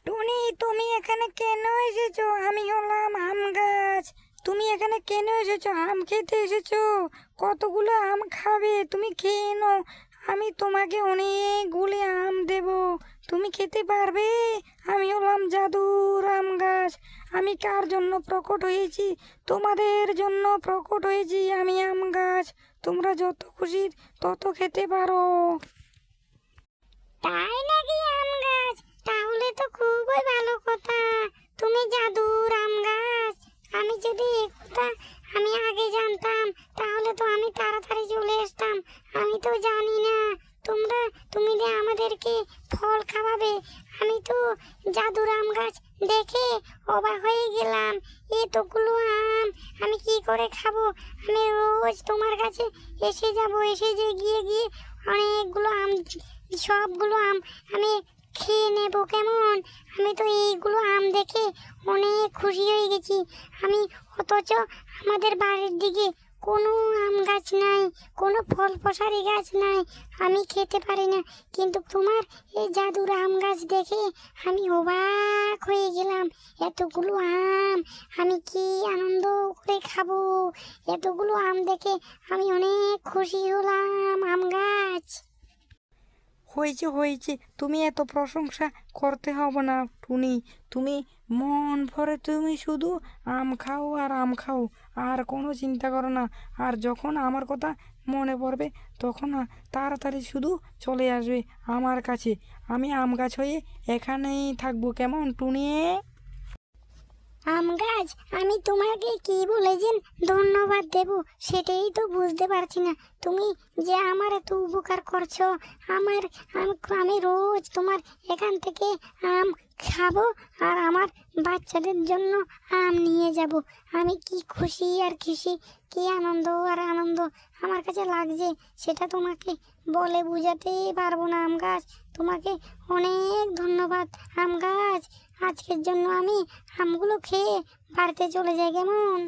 টুনি, তুমি এখানে কেন এসেছো? আমি হলাম আম গাছ। তুমি এখানে কেন এসেছো? আম খেতে এসেছো? কতগুলো আম খাবে? তুমি খেয়ে নাও। আমি তোমাকে অনেকগুলি আম দেব, তুমি খেতে পারবে? আমি হলাম জাদুর আম গাছ। আমি কার জন্য প্রকট হয়েছি? তোমাদের জন্য প্রকট হয়েছি আমি আম গাছ। তোমরা যত খুশি তত খেতে পারো। তাই নাকি আম গাছ? তাহলে তো খুবই ভালো কথা। তুমি জাদুর আম গাছ। আমি যদি এই কথা আমি আগে জানতাম তাহলে তো আমি তাড়াতাড়ি চলে আসতাম। আমি তো জানি না তুমি যে আমাদেরকে ফল খাওয়াবে। আমি তো জাদুর আম গাছ দেখে অবাক হয়ে গেলাম। এতগুলো আম আমি কি করে খাবো? আমি রোজ তোমার কাছে এসে যাব, এসে যে গিয়ে গিয়ে অনেকগুলো আম, সবগুলো আম আমি খেয়ে নেব কেমন? আমি তো এইগুলো আম দেখে অনেক খুশি হয়ে গেছি। আমি অথচ আমাদের বাড়ির দিকে কোনো আম গাছ নাই, কোনো ফল ফসারি গাছ নাই, আমি খেতে পারি না। কিন্তু তোমার এই জাদুর আম গাছ দেখে আমি অবাক হয়ে গেলাম। এতগুলো আম আমি কি আনন্দ করে খাবো! এতগুলো আম দেখে আমি অনেক খুশি হলাম আম গাছ। হয়েছে হয়েছে, তুমি এত প্রশংসা করতে হবে না টুনি। তুমি মন ভরে তুমি শুধু আম খাও আর আম খাও, আর কোনো চিন্তা করো না। আর যখন আমার কথা মনে পড়বে তখন তাড়াতাড়ি শুধু চলে আসবে আমার কাছে। আমি আম গাছ হয়ে এখানেই থাকবো, কেমন টুনি? আম গাছ, আমি তোমাকে কি বলে যে ধন্যবাদ দেব সেটাই তো বুঝতে পারছি না। তুমি যে আমার এত উপকার করছো, আমার আমি রোজ তোমার এখান থেকে আম খাবো আর আমার বাচ্চাদের জন্য আম নিয়ে যাব। আমি কি খুশি আর খুশি, কি আনন্দ আর আনন্দ আমার কাছে লাগছে, সেটা তোমাকে বলে বোঝাতেই পারবো না। আম গাছ, তোমাকে অনেক ধন্যবাদ আম গাছ। আজকের জন্য আমি আমগুলো খেয়ে বাড়িতে চলে যাই, কেমন?